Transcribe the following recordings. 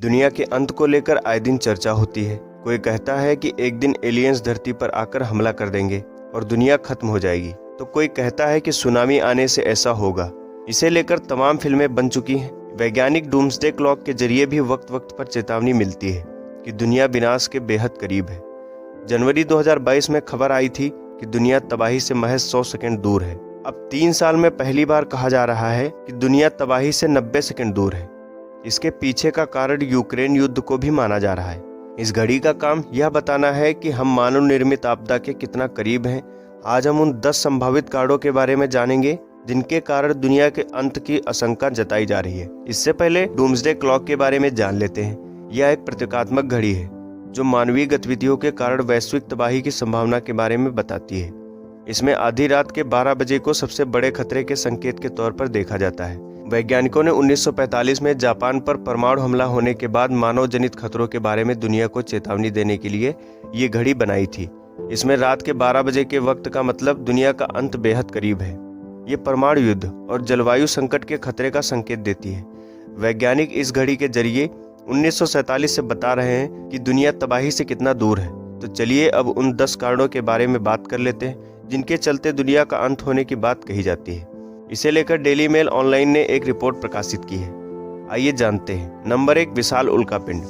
दुनिया के अंत को लेकर आए दिन चर्चा होती है। कोई कहता है कि एक दिन एलियंस धरती पर आकर हमला कर देंगे और दुनिया खत्म हो जाएगी, तो कोई कहता है कि सुनामी आने से ऐसा होगा। इसे लेकर तमाम फिल्में बन चुकी हैं। वैज्ञानिक डूम्सडे क्लॉक के जरिए भी वक्त वक्त पर चेतावनी मिलती है कि दुनिया विनाश के बेहद करीब है। जनवरी 2022 में खबर आई थी कि दुनिया तबाही से महज 100 सेकंड दूर है। अब 3 साल में पहली बार कहा जा रहा है कि दुनिया तबाही से 90 सेकंड दूर है। इसके पीछे का कारण यूक्रेन युद्ध को भी माना जा रहा है। इस घड़ी का काम यह बताना है कि हम मानव निर्मित आपदा के कितना करीब हैं। आज हम उन 10 संभावित कारणों के बारे में जानेंगे जिनके कारण दुनिया के अंत की आशंका जताई जा रही है। इससे पहले डूम्सडे क्लॉक के बारे में जान लेते हैं। यह एक प्रतीकात्मक घड़ी है जो मानवीय गतिविधियों के कारण वैश्विक तबाही की संभावना के बारे में बताती है। इसमें आधी रात के 12 बजे को सबसे बड़े खतरे के संकेत के तौर पर देखा जाता है। वैज्ञानिकों ने 1945 में जापान पर परमाणु हमला होने के बाद मानव जनित खतरों के बारे में दुनिया को चेतावनी देने के लिए ये घड़ी बनाई थी। इसमें रात के 12 बजे के वक्त का मतलब दुनिया का अंत बेहद करीब है। ये परमाणु युद्ध और जलवायु संकट के खतरे का संकेत देती है। वैज्ञानिक इस घड़ी के जरिए 1947 से बता रहे हैं कि दुनिया तबाही से कितना दूर है। तो चलिए अब उन 10 कारणों के बारे में बात कर लेते हैं जिनके चलते दुनिया का अंत होने की बात कही जाती है। इसे लेकर डेली मेल ऑनलाइन ने एक रिपोर्ट प्रकाशित की है। आइए जानते हैं। नंबर 1, विशाल उल्कापिंड।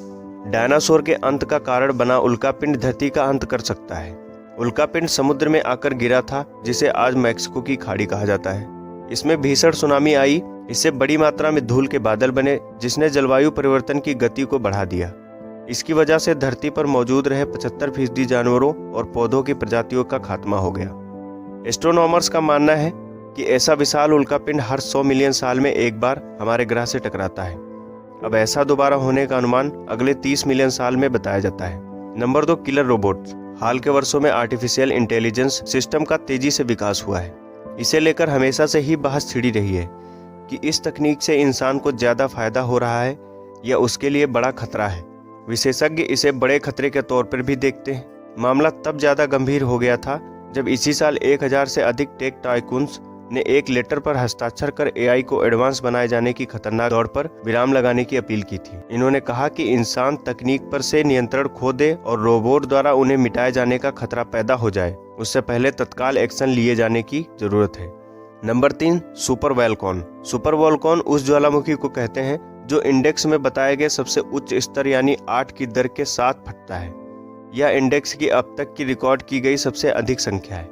डायनासोर के अंत का कारण बना उल्कापिंड धरती का अंत कर सकता है। उल्कापिंड समुद्र में आकर गिरा था, जिसे आज मैक्सिको की खाड़ी कहा जाता है। इसमें भीषण सुनामी आई। इससे बड़ी मात्रा में धूल के बादल बने, जिसने जलवायु परिवर्तन की गति को बढ़ा दिया। इसकी वजह से धरती पर मौजूद रहे 75% जानवरों और पौधों की प्रजातियों का खात्मा हो गया। एस्ट्रोनॉमर्स का मानना है कि ऐसा विशाल उल्कापिंड हर 100 मिलियन साल में एक बार हमारे ग्रह से टकराता है। अब ऐसा दोबारा होने का अनुमान अगले 30 मिलियन साल में बताया जाता है। Number 2, killer robot. हाल के वर्षों में आर्टिफिशियल इंटेलिजेंस सिस्टम का तेजी से विकास हुआ है। इसे लेकर हमेशा से ही बहस छिड़ी रही है कि इस तकनीक से इंसान को ज्यादा फायदा हो रहा है या उसके लिए बड़ा खतरा है। विशेषज्ञ इसे बड़े खतरे के तौर पर भी देखते हैं। मामला तब ज्यादा गंभीर हो गया था जब इसी साल 1000 से अधिक टेक टाइकून्स ने एक लेटर पर हस्ताक्षर कर एआई को एडवांस बनाए जाने की खतरनाक दौड़ पर विराम लगाने की अपील की थी। इन्होंने कहा कि इंसान तकनीक पर से नियंत्रण खो दे और रोबोट द्वारा उन्हें मिटाए जाने का खतरा पैदा हो जाए, उससे पहले तत्काल एक्शन लिए जाने की जरूरत है। Number 3, super volcano. Super volcano उस ज्वालामुखी को कहते हैं जो इंडेक्स में बताए गए सबसे उच्च स्तर यानी 8 की दर के साथ फटता है। यह इंडेक्स की अब तक की रिकॉर्ड की गई सबसे अधिक संख्या है।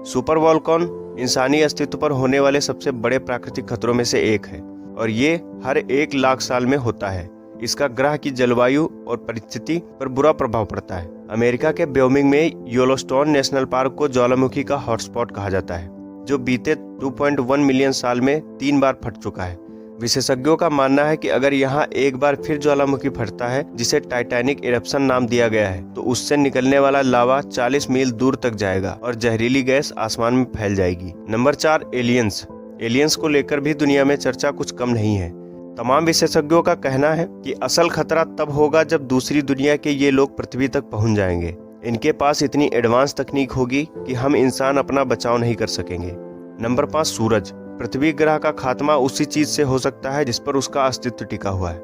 सुपर वोल्कॉन इंसानी अस्तित्व पर होने वाले सबसे बड़े प्राकृतिक खतरों में से एक है और ये हर 1 लाख साल में होता है। इसका ग्रह की जलवायु और परिस्थिति पर बुरा प्रभाव पड़ता है। अमेरिका के व्योमिंग में येलोस्टोन नेशनल पार्क को ज्वालामुखी का हॉटस्पॉट कहा जाता है, जो बीते 2.1 मिलियन साल में 3 बार फट चुका है। विशेषज्ञों का मानना है कि अगर यहाँ एक बार फिर ज्वालामुखी फटता है, जिसे टाइटैनिक इरप्शन नाम दिया गया है, तो उससे निकलने वाला लावा 40 मील दूर तक जाएगा और जहरीली गैस आसमान में फैल जाएगी। Number 4, aliens. एलियंस को लेकर भी दुनिया में चर्चा कुछ कम नहीं है। तमाम विशेषज्ञों का कहना है कि असल खतरा तब होगा जब दूसरी दुनिया के ये लोग पृथ्वी तक पहुंच जाएंगे। इनके पास इतनी एडवांस तकनीक होगी कि हम इंसान अपना बचाव नहीं कर सकेंगे। नंबर 5, सूरज। पृथ्वी ग्रह का खात्मा उसी चीज से हो सकता है जिस पर उसका अस्तित्व टिका हुआ है।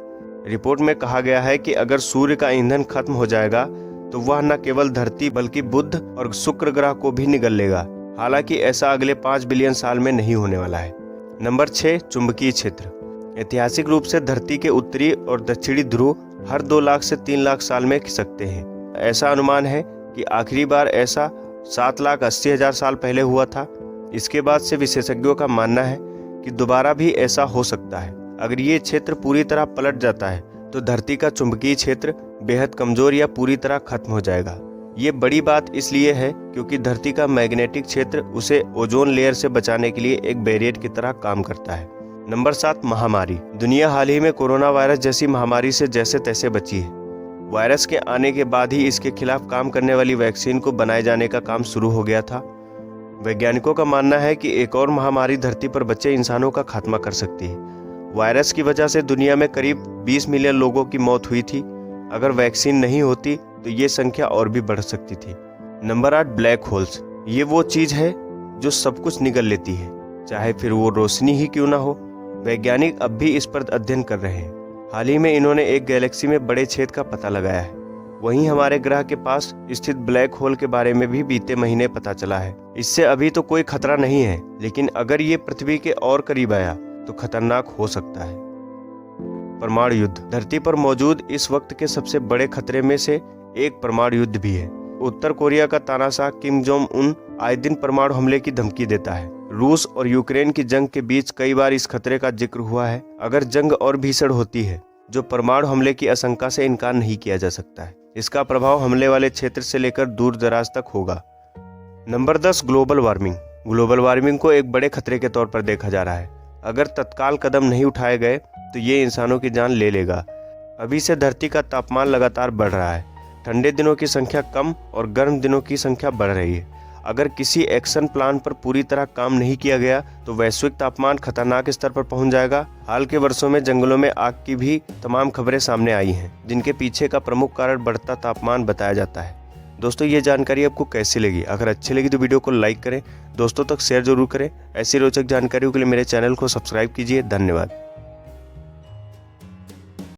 रिपोर्ट में कहा गया है कि अगर सूर्य का ईंधन खत्म हो जाएगा तो वह न केवल धरती बल्कि बुध और शुक्र ग्रह को भी निगल लेगा। हालांकि ऐसा अगले 5 बिलियन साल में नहीं होने वाला है। नंबर 6, चुंबकीय क्षेत्र। ऐतिहासिक रूप से धरती के उत्तरी और दक्षिणी ध्रुव हर 2 लाख से 3 लाख साल में खिसकते हैं। ऐसा अनुमान है कि आखिरी बार ऐसा 7,80,000 साल पहले हुआ था। इसके बाद से विशेषज्ञों का मानना है कि दोबारा भी ऐसा हो सकता है। अगर ये क्षेत्र पूरी तरह पलट जाता है तो धरती का चुंबकीय क्षेत्र बेहद कमजोर या पूरी तरह खत्म हो जाएगा। ये बड़ी बात इसलिए है क्योंकि धरती का मैग्नेटिक क्षेत्र उसे ओजोन लेयर से बचाने के लिए एक बैरियर की तरह काम करता है। नंबर 7, महामारी। दुनिया हाल ही में कोरोना वायरस जैसी महामारी से जैसे तैसे बची है। वायरस के आने के बाद ही इसके खिलाफ काम करने वाली वैक्सीन को बनाए जाने का काम शुरू हो गया था। वैज्ञानिकों का मानना है कि एक और महामारी धरती पर बचे इंसानों का खात्मा कर सकती है। वायरस की वजह से दुनिया में करीब 20 मिलियन लोगों की मौत हुई थी। अगर वैक्सीन नहीं होती तो ये संख्या और भी बढ़ सकती थी। Number 8, black holes. ये वो चीज है जो सब कुछ निगल लेती है, चाहे फिर वो रोशनी ही क्यों ना हो। वैज्ञानिक अब भी इस पर अध्ययन कर रहे हैं। हाल ही में इन्होंने एक गैलेक्सी में बड़े छेद का पता लगाया है। वहीं हमारे ग्रह के पास स्थित ब्लैक होल के बारे में भी बीते महीने पता चला है। इससे अभी तो कोई खतरा नहीं है, लेकिन अगर ये पृथ्वी के और करीब आया तो खतरनाक हो सकता है। परमाणु युद्ध। धरती पर मौजूद इस वक्त के सबसे बड़े खतरे में से एक परमाणु युद्ध भी है। उत्तर कोरिया का तानाशाह किम जोंग उन आए दिन परमाणु हमले की धमकी देता है। रूस और यूक्रेन की जंग के बीच कई बार इस खतरे का जिक्र हुआ है। अगर जंग और भीषण होती है, जो परमाणु हमले की आशंका से इनकार नहीं किया जा सकता है। इसका प्रभाव हमले वाले क्षेत्र से लेकर दूर दराज तक होगा। Number 10, global warming. Global warming को एक बड़े खतरे के तौर पर देखा जा रहा है। अगर तत्काल कदम नहीं उठाए गए तो ये इंसानों की जान ले लेगा। अभी से धरती का तापमान लगातार बढ़ रहा है। ठंडे दिनों की संख्या कम और गर्म दिनों की संख्या बढ़ रही है। अगर किसी एक्शन प्लान पर पूरी तरह काम नहीं किया गया तो वैश्विक तापमान खतरनाक स्तर पर पहुंच जाएगा। हाल के वर्षों में जंगलों में आग की भी तमाम खबरें सामने आई हैं, जिनके पीछे का प्रमुख कारण बढ़ता तापमान बताया जाता है। दोस्तों, ये जानकारी आपको कैसी लगी? अगर अच्छी लगी तो वीडियो को लाइक करें, दोस्तों तक शेयर जरूर करें। ऐसी रोचक जानकारियों के लिए मेरे चैनल को सब्सक्राइब कीजिए। धन्यवाद।